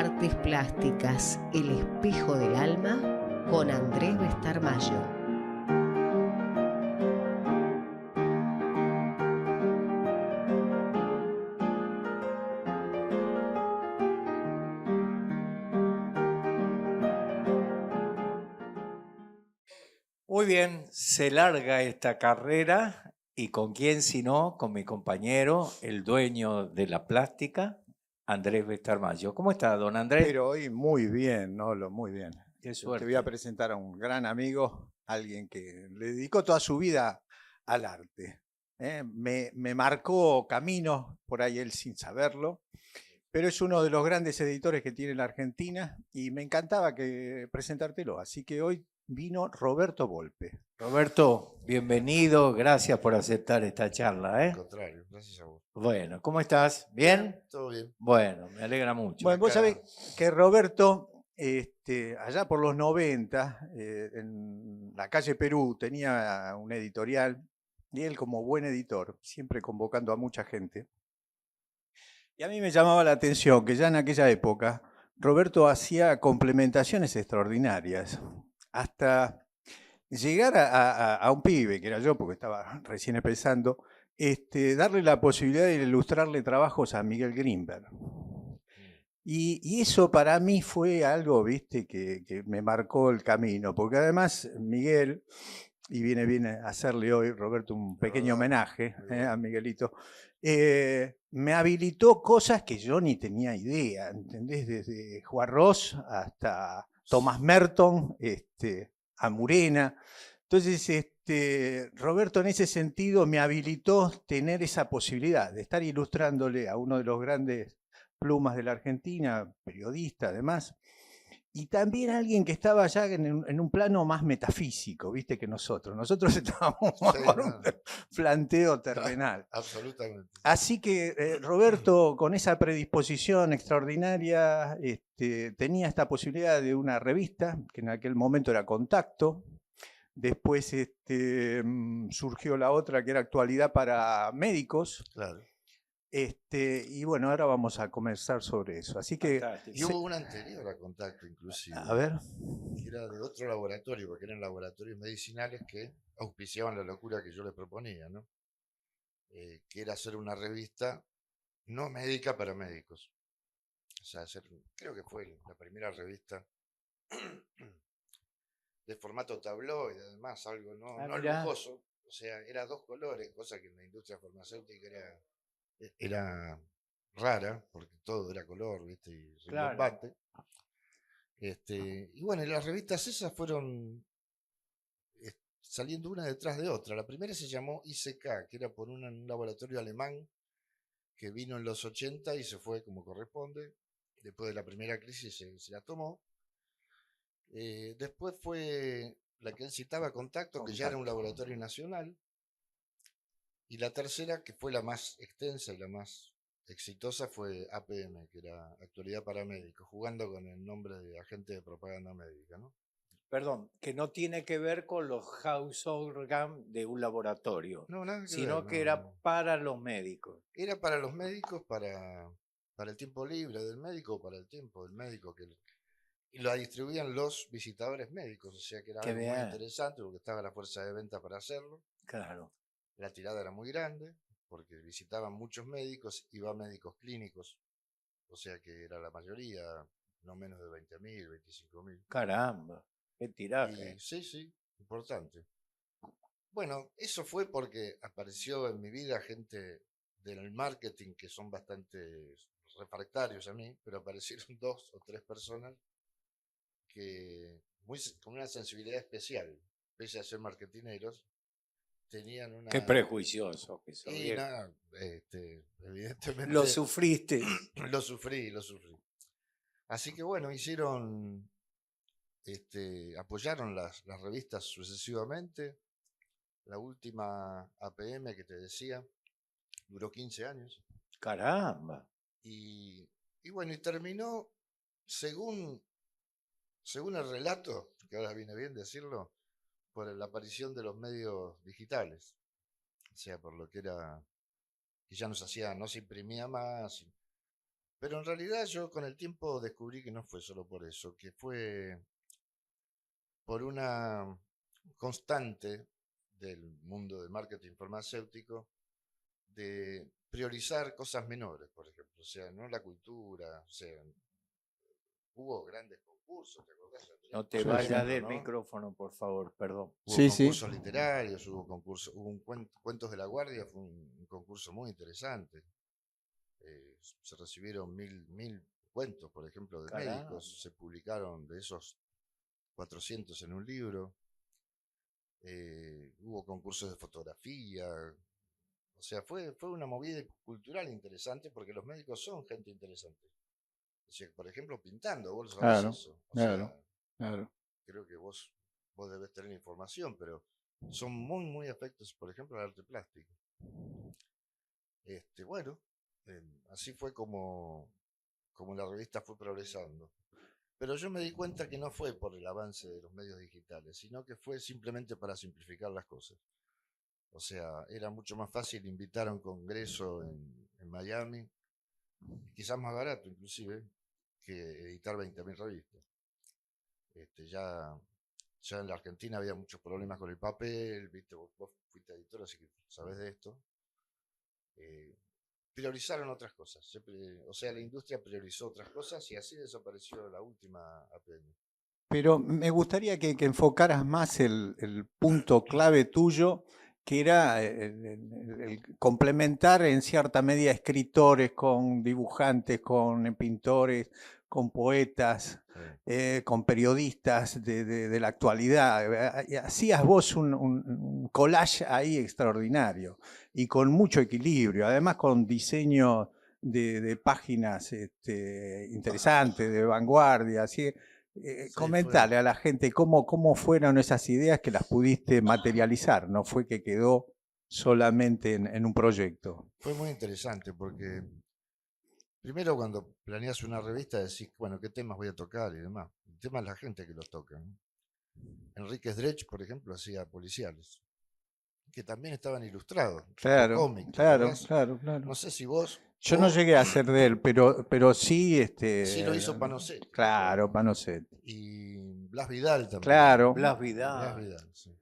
Artes Plásticas, el espejo del alma, con Andrés Bestarmayo. Muy bien, se larga esta carrera y con quién si no, con mi compañero, el dueño de la plástica, Andrés Bestarmayo. ¿Cómo está, don Andrés? Pero hoy muy bien, Nolo, muy bien. Qué suerte. Te voy a presentar a un gran amigo, alguien que le dedicó toda su vida al arte. Me marcó caminos, por ahí él sin saberlo, pero es uno de los grandes editores que tiene la Argentina y me encantaba presentártelo. Así que hoy vino Roberto Volpe. Roberto, bienvenido, gracias por aceptar esta charla. Al contrario, gracias a vos. Bueno, ¿cómo estás? ¿Bien? Todo bien. Bueno, me alegra mucho. Bueno, vos sabés que Roberto, allá por los 90, en la calle Perú, tenía un editorial y él, como buen editor, siempre convocando a mucha gente. Y a mí me llamaba la atención que ya en aquella época Roberto hacía complementaciones extraordinarias, hasta llegar a un pibe, que era yo, porque estaba recién empezando, darle la posibilidad de ilustrarle trabajos a Miguel Grinberg. Y eso para mí fue algo, viste, que me marcó el camino, porque además Miguel, y viene bien a hacerle hoy, Roberto, un pequeño homenaje a Miguelito, me habilitó cosas que yo ni tenía idea, ¿entendés? Desde Juan Ross hasta Thomas Merton, a Murena. Entonces, Roberto en ese sentido me habilitó tener esa posibilidad de estar ilustrándole a uno de los grandes plumas de la Argentina, periodista además, y también alguien que estaba ya en un plano más metafísico, viste, que nosotros. Nosotros estábamos con un planteo terrenal. Absolutamente. Así que Roberto, con esa predisposición extraordinaria, tenía esta posibilidad de una revista, que en aquel momento era Contacto. Después surgió la otra, que era Actualidad para Médicos. Claro. Y bueno, ahora vamos a conversar sobre eso. Así que... Fantástico. Y hubo una anterior a Contacto, inclusive. A ver. Que era de otro laboratorio, porque eran laboratorios medicinales que auspiciaban la locura que yo les proponía, ¿no? Que era hacer una revista no médica para médicos. O sea, creo que fue la primera revista de formato tabloide, además, algo no lujoso. O sea, era 2 colores, cosa que en la industria farmacéutica era rara, porque todo era color, ¿viste? Y rimbombante. Y bueno, y las revistas esas fueron saliendo una detrás de otra. La primera se llamó ICK, que era por un laboratorio alemán que vino en los 80 y se fue como corresponde. Después de la primera crisis se la tomó. Después fue la que él citaba, Contacto, que ya era un laboratorio nacional. Y la tercera, que fue la más extensa y la más exitosa, fue APM, que era Actualidad para Médicos, jugando con el nombre de agente de propaganda médica, ¿no? Perdón, que no tiene que ver con los house organ de un laboratorio, No, nada que sino ver, que no, era no. para los médicos. Era para los médicos, para el tiempo libre del médico, para el tiempo del médico, y lo distribuían los visitadores médicos, o sea que era algo muy interesante porque estaba la fuerza de venta para hacerlo. Claro. La tirada era muy grande porque visitaban muchos médicos, iba médicos clínicos, o sea que era la mayoría, no menos de 20.000, 25.000. Caramba, qué tiraje. Sí, importante. Bueno, eso fue porque apareció en mi vida gente del marketing que son bastante refractarios a mí, pero aparecieron 2 o 3 personas que con una sensibilidad especial, pese a ser marketineros, tenían una... Qué prejuicioso que soy. Y nada, evidentemente... Lo sufriste. Lo sufrí. Así que bueno, apoyaron las revistas sucesivamente. La última APM que te decía duró 15 años. Caramba. Y bueno, y terminó, según el relato, que ahora viene bien decirlo, por la aparición de los medios digitales. O sea, por lo que era, que ya no se imprimía más, Pero en realidad yo con el tiempo descubrí que no fue solo por eso, que fue por una constante del mundo del marketing farmacéutico de priorizar cosas menores, por ejemplo, o sea, no la cultura, o sea, hubo grandes concursos, ¿te acordás? No te Sí, vayas sí. del ¿no? micrófono, por favor, perdón. Hubo Sí, sí. concursos literarios, hubo concursos, hubo un Cuentos de la Guardia, fue un concurso muy interesante. Se recibieron mil cuentos, por ejemplo, de Caramba. médicos, se publicaron de esos 400 en un libro. Hubo concursos de fotografía, o sea, fue una movida cultural interesante porque los médicos son gente interesante. O sea, por ejemplo, pintando, vos sabés Claro, eso. O claro, sea, claro. creo que vos debés tener información, pero son muy afectos, por ejemplo, al arte plástico. Bueno, así fue como la revista fue progresando. Pero yo me di cuenta que no fue por el avance de los medios digitales, sino que fue simplemente para simplificar las cosas. O sea, era mucho más fácil invitar a un congreso en Miami, quizás más barato inclusive, que editar 20.000 revistas. Ya en la Argentina había muchos problemas con el papel, viste, vos fuiste editor, así que sabés de esto. Priorizaron otras cosas, o sea, la industria priorizó otras cosas y así desapareció la última APN. Pero me gustaría que enfocaras más el punto clave tuyo, que era el complementar en cierta medida escritores con dibujantes, con pintores, con poetas, con periodistas de la actualidad. Hacías vos un collage ahí extraordinario y con mucho equilibrio, además con diseño de páginas interesantes, de vanguardia, así. Sí, Comentale a la gente cómo fueron esas ideas que las pudiste materializar, no fue que quedó solamente en un proyecto. fue muy interesante porque primero cuando planeas una revista decís, bueno, qué temas voy a tocar y demás. El tema es la gente que los toca, ¿no? Enrique Dredge, por ejemplo, hacía policiales, que también estaban ilustrados, tipo Claro, cómic, ¿te claro, acordás? claro, No claro. sé si vos Yo no o llegué a ser de él, pero sí, sí lo hizo Panoset, me claro, acuerdo. Panoset. Y Blas Vidal también. Claro, Blas Blas Vidal. Vidal, sí.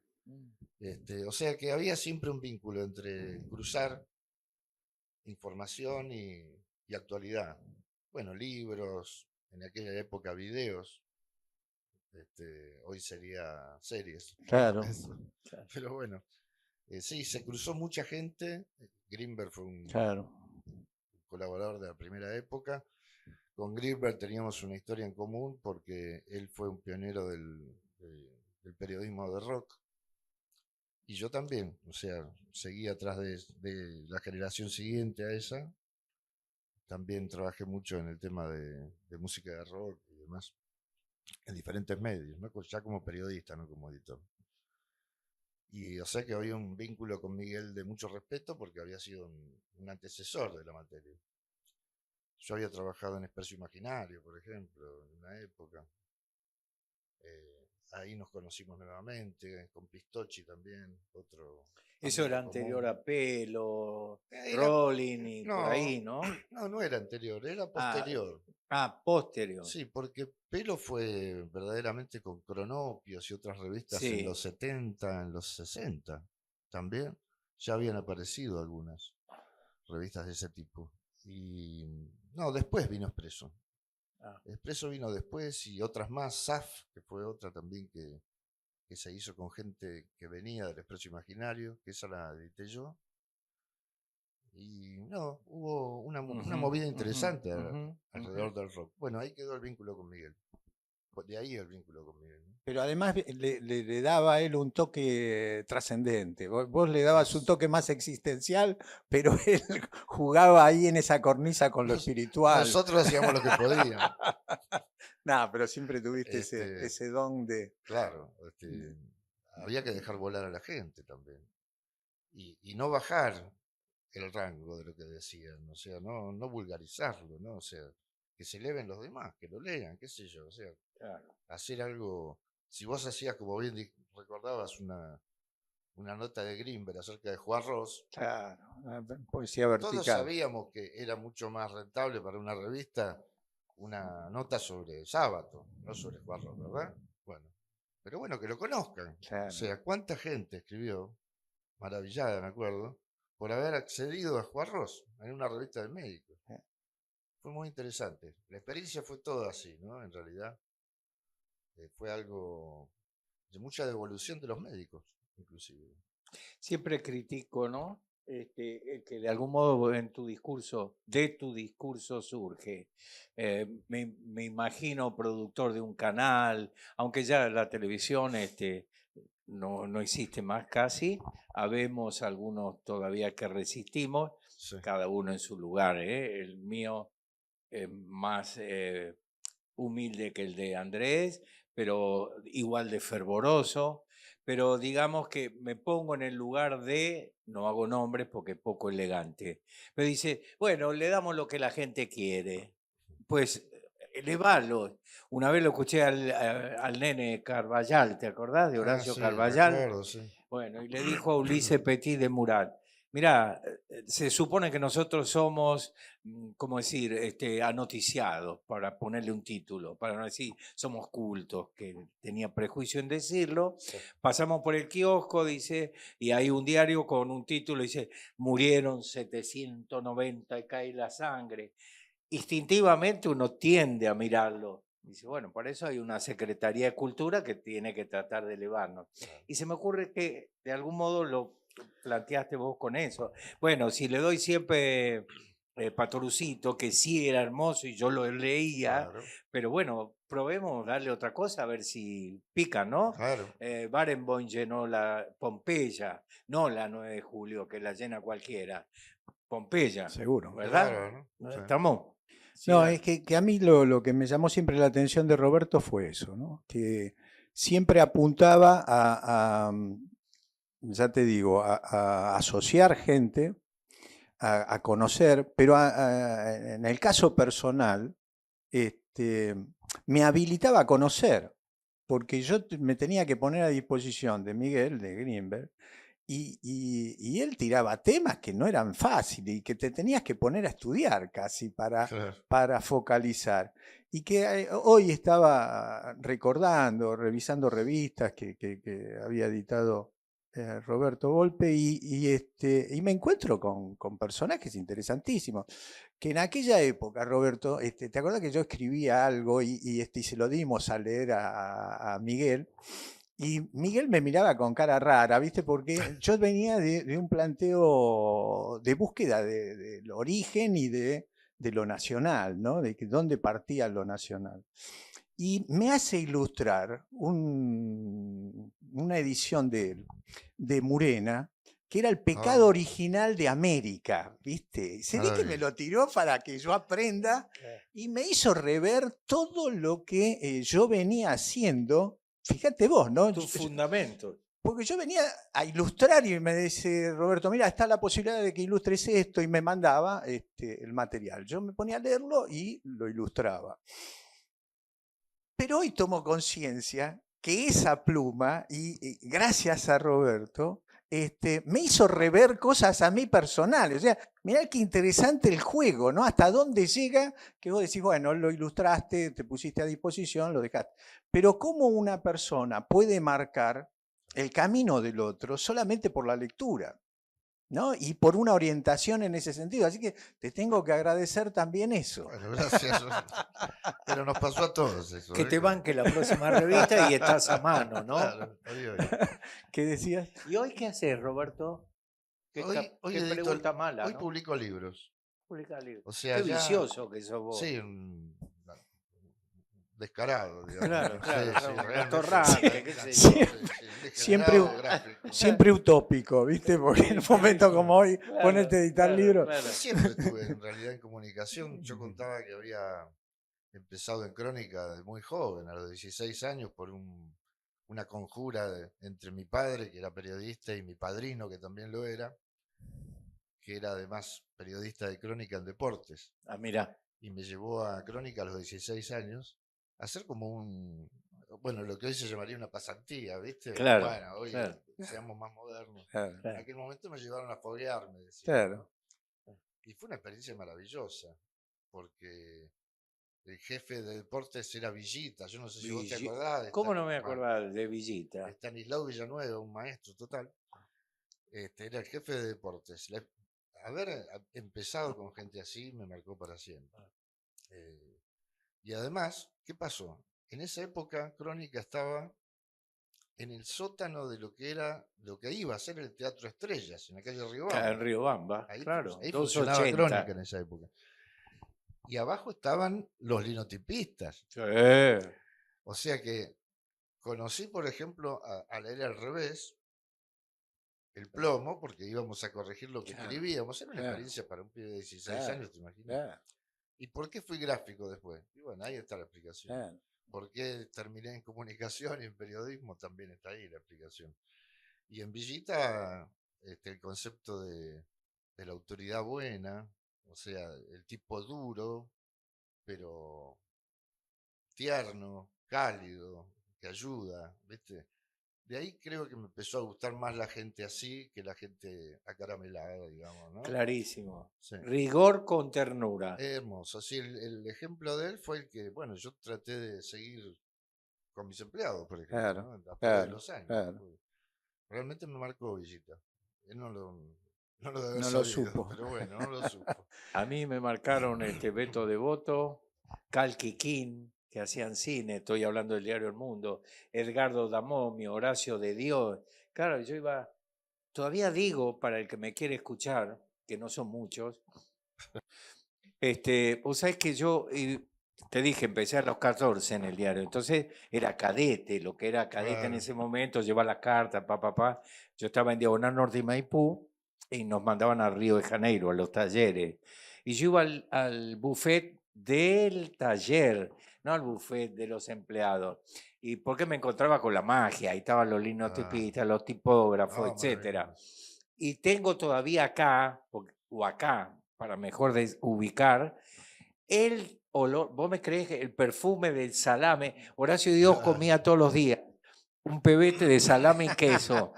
O sea que había siempre un vínculo entre cruzar información y actualidad. Bueno, libros, en aquella época videos, hoy sería series, ¿no? claro, Eso. Pero bueno, sí, se cruzó mucha gente. Greenberg fue un claro. colaborador de la primera época. Con Greenberg teníamos una historia en común porque él fue un pionero del periodismo de rock. Y yo también, o sea, seguí atrás de la generación siguiente a esa. También trabajé mucho en el tema de música de rock y demás, en diferentes medios, ¿no? Ya como periodista, no como editor. Y o sea que había un vínculo con Miguel de mucho respeto porque había sido un antecesor de la materia. Yo había trabajado en Expreso Imaginario, por ejemplo, en una época. Ahí nos conocimos nuevamente, con Pistocchi también, otro Eso amigo era anterior común. a Pelo, Era, Rolling y por no, ahí, ¿no? no era anterior, era Ah, posterior. posterior. Sí, porque Pelo fue verdaderamente con Cronopios y otras revistas en Sí. los 70, en los 60 también. Ya habían aparecido algunas revistas de ese tipo. Y no, después vino Expreso. Ah, Expreso vino después y otras más. SAF, que fue otra también que se hizo con gente que venía del Expreso Imaginario, que esa la edité yo. Y no, hubo una movida interesante alrededor del rock. Bueno, ahí quedó el vínculo con Miguel. De ahí el vínculo con Miguel, ¿no? Pero además le daba a él un toque trascendente. Vos le dabas un Es- toque más existencial, pero él jugaba ahí en esa cornisa con lo nos- espiritual. nosotros hacíamos lo que podíamos. Nada, pero siempre tuviste Este, ese don de... claro, había que dejar volar a la gente también. Y no bajar el rango de lo que decían, o sea, no vulgarizarlo, ¿no? O sea, que se eleven los demás, que lo lean, qué sé yo, o sea, Claro. hacer algo, si vos hacías, como bien recordabas, una nota de Grimberg acerca de Juan Ross. Claro, poesía Todos vertical. sabíamos que era mucho más rentable para una revista una nota sobre Sábato, no sobre Juan Ross, ¿verdad? Bueno, pero bueno, que lo conozcan. Claro. O sea, ¿cuánta gente escribió, maravillada, me acuerdo, por haber accedido a Juan Ross en una revista de médicos? Fue muy interesante. La experiencia fue toda así, ¿no? En realidad, fue algo de mucha devolución de los médicos, inclusive. Siempre critico, ¿no? Que de algún modo de tu discurso surge. Me imagino productor de un canal, aunque ya la televisión no existe más casi. Habemos algunos todavía que resistimos, Sí. cada uno en su lugar. El mío es más humilde que el de Andrés, pero igual de fervoroso. Pero digamos que me pongo en el lugar de, no hago nombres porque es poco elegante, pero dice, bueno, le damos lo que la gente quiere. Pues elevalo. Una vez lo escuché al nene Carballal, ¿te acordás de Horacio Sí, Carballal? recuerdo, sí. Bueno, y le dijo a Ulises Petit de Murat, mirá, se supone que nosotros somos, ¿cómo decir?, anoticiados, para ponerle un título, para no decir somos cultos, que tenía prejuicio en decirlo. Sí. Pasamos por el kiosco, dice, y hay un diario con un título, dice, murieron 790 y cae la sangre. Instintivamente uno tiende a mirarlo. Dice, bueno, por eso hay una Secretaría de Cultura que tiene que tratar de elevarnos. Claro. Y se me ocurre que de algún modo lo planteaste vos con eso. Bueno, si le doy siempre Patorucito, que sí era hermoso y yo lo leía, Claro, pero bueno, probemos darle otra cosa a ver si pica, ¿no? claro. Barenboim llenó la Pompeya, no la 9 de julio, que la llena cualquiera. Pompeya, Seguro. ¿verdad? Claro, ¿no? Sí. ¿Estamos? No, Sí, es que a mí lo que me llamó siempre la atención de Roberto fue eso, ¿no? Que siempre apuntaba ya te digo, a asociar gente, a conocer, pero en el caso personal, me habilitaba a conocer, porque yo me tenía que poner a disposición de Miguel, de Grimberg, y él tiraba temas que no eran fáciles y que te tenías que poner a estudiar casi Claro. para focalizar. Y que hoy estaba recordando, revisando revistas que había editado Roberto Volpe y me encuentro con personajes interesantísimos. Que en aquella época, Roberto, ¿te acuerdas que yo escribía algo y se lo dimos a leer a Miguel? Y Miguel me miraba con cara rara, ¿viste? Porque yo venía de un planteo de búsqueda del origen y de lo nacional, ¿no? De dónde partía lo nacional. Y me hace ilustrar una edición de Murena, que era el pecado original de América, ¿viste? Se ve que me lo tiró para que yo aprenda y me hizo rever todo lo que yo venía haciendo. Fíjate vos, ¿no? tus fundamentos. Porque yo venía a ilustrar y me dice Roberto, mira, está la posibilidad de que ilustres esto y me mandaba el material. Yo me ponía a leerlo y lo ilustraba. Pero hoy tomo conciencia que esa pluma, y gracias a Roberto, me hizo rever cosas a mí personales. O sea, mirá qué interesante el juego, ¿no? Hasta dónde llega que vos decís, bueno, lo ilustraste, te pusiste a disposición, lo dejaste. Pero cómo una persona puede marcar el camino del otro solamente por la lectura, ¿no? Y por una orientación en ese sentido. Así que te tengo que agradecer también eso. Bueno, gracias. Pero nos pasó a todos eso. Que te banque la próxima revista y estás a mano, ¿no? Claro, hoy. ¿Qué decías? ¿Y hoy qué haces, Roberto? Qué Hoy pregunta mala, hoy ¿no? publico libros. Publica libros. O sea, Qué ya, vicioso que sos vos. sí, descarado, digamos. Claro, ¿no? claro, Sí, claro, realmente. atorrante, qué sé Sí. yo. Siempre utópico, ¿viste? Porque en un momento como hoy, Claro, ponerte a editar claro, libros. claro. Siempre estuve en realidad en comunicación. Yo contaba que había empezado en crónica de muy joven, a los 16 años, por una conjura entre mi padre, que era periodista, y mi padrino, que también lo era, que era además periodista de crónica en deportes. Ah, mira. Y me llevó a crónica a los 16 años a hacer como bueno, lo que hoy se llamaría una pasantía, ¿viste? Claro, Bueno, hoy claro. seamos más modernos. Claro, En aquel momento me llevaron a foguear, me decían. claro. Y fue una experiencia maravillosa, porque el jefe de deportes era Villita. Yo no sé si vos te acordás. ¿Cómo no me acordaba de Villita? Estanislao Villanueva, un maestro total. Era el jefe de deportes. Haber empezado con gente así me marcó para siempre. Y además, ¿qué pasó? En esa época, Crónica estaba en el sótano de lo que iba a ser el Teatro Estrellas, en la calle Riobamba. En Riobamba, Ahí, claro. ahí funcionaba 280. Crónica en esa época. Y abajo estaban los linotipistas. Sí. O sea que conocí, por ejemplo, a leer al revés, el plomo, porque íbamos a corregir lo que escribíamos. Era una experiencia para un pibe de 16 años, ¿te imaginas? ¿Y por qué fui gráfico después? Y bueno, ahí está la explicación. ¿Por qué terminé en comunicación y en periodismo? También está ahí la explicación. Y en Villita, el concepto de la autoridad buena, o sea, el tipo duro, pero tierno, cálido, que ayuda, ¿viste? De ahí creo que me empezó a gustar más la gente así que la gente acaramelada, digamos, ¿no? Clarísimo. Sí. Rigor con ternura. Hermoso. Así el ejemplo de él fue el que, bueno, yo traté de seguir con mis empleados, por ejemplo, Claro, ¿no? A través de claro, los años. claro. Realmente me marcó Villita. Él no lo debe haber No lo sabido, supo. pero bueno, no lo supo. A mí me marcaron Beto Devoto, Cal Quiquín, que hacían cine, estoy hablando del diario El Mundo, Edgardo Damomio, Horacio de Dios. Claro, yo iba, todavía digo, para el que me quiere escuchar, que no son muchos, vos sabés que yo, te dije, empecé a los 14 en el diario, entonces era cadete, lo que era cadete en Claro. ese momento, llevar las cartas, papá. Yo estaba en Diagonal Norte y Maipú y nos mandaban a Río de Janeiro, a los talleres. Y yo iba al buffet del taller, no al buffet de los empleados. ¿Y por qué me encontraba con la magia? Ahí estaban los linotipistas, los tipógrafos, etcétera. Maravilloso. Y tengo todavía acá, o acá, para mejor ubicar, el olor, vos me crees que el perfume del salame, Horacio Dios comía todos los días un pebete de salame y queso.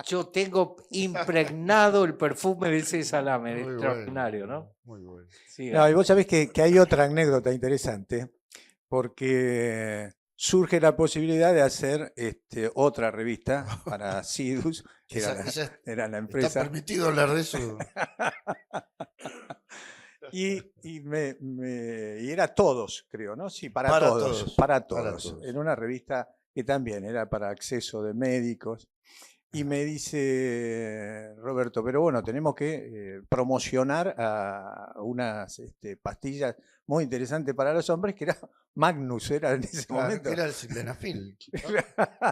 Yo tengo impregnado el perfume de ese salame, Muy extraordinario, bueno, ¿no? muy bueno. No, y vos sabés que hay otra anécdota interesante, porque surge la posibilidad de hacer otra revista para Sidus, que era la ¿Está empresa. permitido hablar de eso? Y era todos, creo, ¿no? Sí, para todos. En una revista que también era para acceso de médicos. Y me dice Roberto, pero bueno, tenemos que promocionar a unas pastillas muy interesantes para los hombres, que era Magnus, era en ese momento. Era el sildenafil.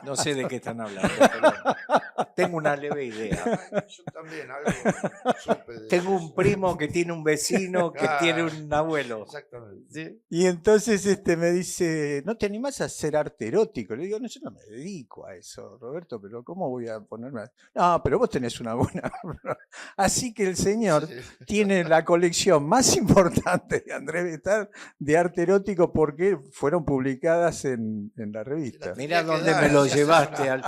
No sé de qué están hablando, pero tengo una leve idea. Yo también, algo supe de Tengo eso. un primo que tiene un vecino que tiene un abuelo. Exactamente. ¿Sí? Y entonces me dice, ¿no te animás a hacer arte erótico? Le digo, no, yo no me dedico a eso, Roberto, pero ¿cómo voy a ponerme a... No, pero vos tenés una buena... Así que el señor tiene la colección más importante de Andrés Bestar de arte erótico porque fueron publicadas en la revista. Mirá dónde me lo llevaste al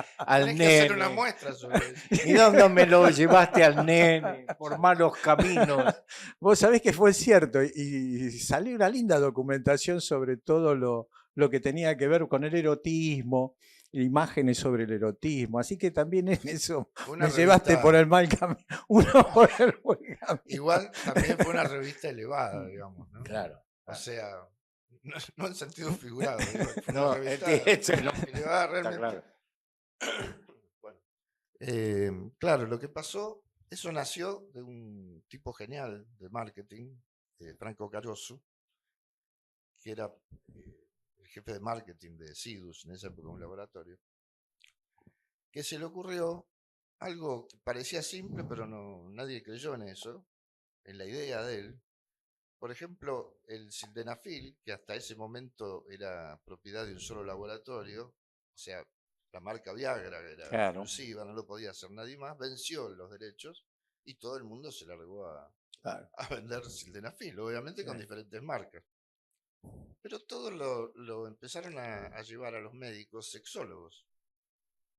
Tenés que hacer una nene. muestra sobre eso. Mirá dónde me lo llevaste al nene por malos caminos. Vos sabés que fue cierto y salió una linda documentación sobre todo lo que tenía que ver con el erotismo, imágenes sobre el erotismo, así que también en eso Una me llevaste por el mal camino, uno por el buen camino. Igual también fue una revista elevada, digamos, ¿no? Claro. O sea, no en sentido figurado, digo, fue una No, revista no. elevada Está realmente. claro. Bueno, claro, lo que pasó, eso nació de un tipo genial de marketing, Franco Caroso, que era el jefe de marketing de Sidus, en esa época un laboratorio, que se le ocurrió algo que parecía simple, pero nadie creyó en eso, en la idea de él. Por ejemplo, el sildenafil, que hasta ese momento era propiedad de un solo laboratorio, o sea, la marca Viagra era exclusiva, no lo podía hacer nadie más, venció los derechos y todo el mundo se largó a vender sildenafil, obviamente con diferentes marcas. Pero todo lo empezaron a llevar a los médicos sexólogos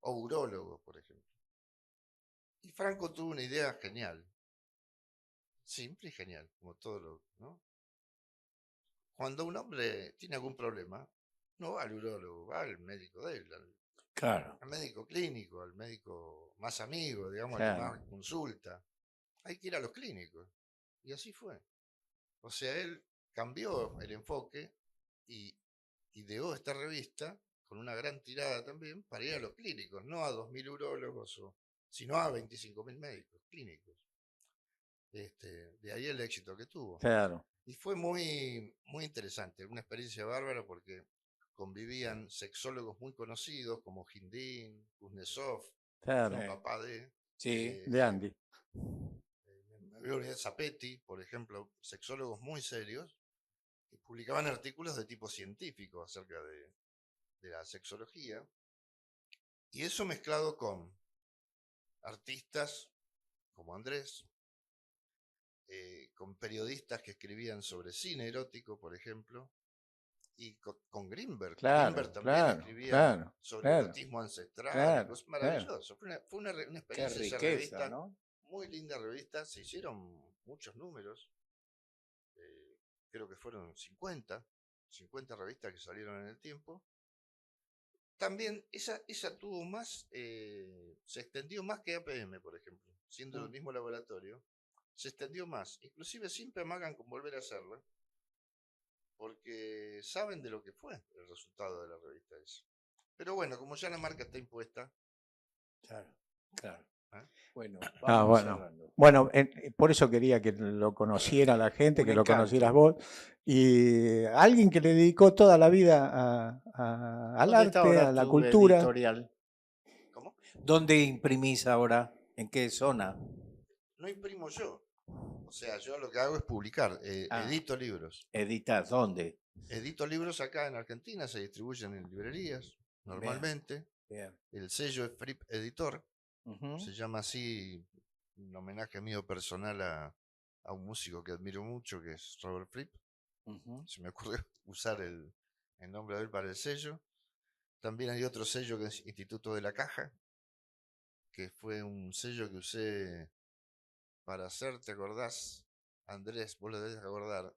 o urólogos, por ejemplo. Y Franco tuvo una idea genial, simple y genial, como todo lo, ¿no? Cuando un hombre tiene algún problema, no va al urólogo, va al médico de él, Claro. al médico clínico, al médico más amigo, digamos, al Claro. que más consulta. Hay que ir a los clínicos. Y así fue. O sea, él cambió el enfoque y ideó esta revista con una gran tirada también para ir a los clínicos, no a 2000 urólogos, sino a 25.000 médicos clínicos. De ahí el éxito que tuvo. Claro. Y fue muy, muy interesante, una experiencia bárbara porque convivían sexólogos muy conocidos como Hindin, Kuznetsov, Claro. el papá de... Sí. De Andy. Me voy a olvidar, Zapetti, por ejemplo, sexólogos muy serios, que publicaban artículos de tipo científico acerca de la sexología, y eso mezclado con artistas como Andrés, con periodistas que escribían sobre cine erótico, por ejemplo, y con Greenberg. Claro, Greenberg también claro, escribía claro, sobre claro, erotismo ancestral, claro, cosas maravillosas. Fue una Qué experiencia esa riqueza, revista, ¿no? muy linda revista, se hicieron muchos números, creo que fueron 50 revistas que salieron en el tiempo. También esa tuvo más, se extendió más que APM, por ejemplo, siendo el mismo laboratorio, se extendió más. Inclusive siempre amagan con volver a hacerla, porque saben de lo que fue el resultado de la revista esa. Pero bueno, como ya la marca está impuesta. Claro, claro. ¿Eh? Bueno, Ah, vamos bueno. cerrando. Bueno, por eso quería que lo conociera la gente, Un que lo encanto. conocieras vos. Y alguien que le dedicó toda la vida al ¿Dónde está arte, ahora a la tu cultura. editorial? ¿Cómo? ¿Dónde imprimís ahora? ¿En qué zona? No imprimo yo. O sea, yo lo que hago es publicar, edito libros. ¿Editas dónde? Edito libros acá en Argentina, se distribuyen en librerías, normalmente. Bien. El sello es Fripp Editor. Ujú. Se llama así, un homenaje mío personal a un músico que admiro mucho, que es Robert Fripp. Ujú. Se me ocurrió usar el nombre de él para el sello. También hay otro sello que es Instituto de la Caja, que fue un sello que usé para hacer, ¿te acordás, Andrés? Vos lo debes acordar,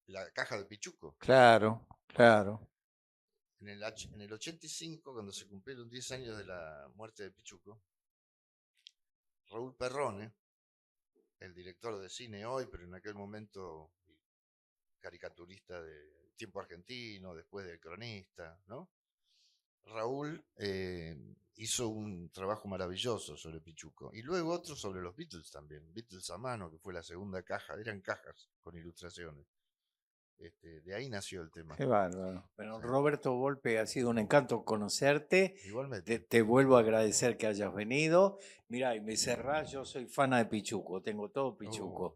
la caja de Pichuco. Claro, claro. En el 85, cuando se cumplieron 10 años de la muerte de Pichuco, Raúl Perrone, el director de cine hoy, pero en aquel momento caricaturista de Tiempo Argentino, después de Cronista, ¿no? Raúl hizo un trabajo maravilloso sobre Pichuco. Y luego otro sobre los Beatles también. Beatles a mano, que fue la segunda caja. Eran cajas con ilustraciones. De ahí nació el tema. Qué bárbaro. Bueno, Sí. Roberto Volpe, ha sido un encanto conocerte. Igualmente. Te vuelvo a agradecer que hayas venido. Mirá, y me cerrás, yo soy fana de Pichuco, tengo todo Pichuco.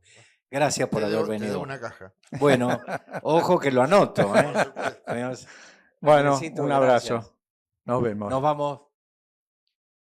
Gracias por haber Te venido. debo una caja. Bueno, ojo que lo anoto. Por supuesto. Bueno, Andresito, un gracias. abrazo. Nos vemos. Nos vamos.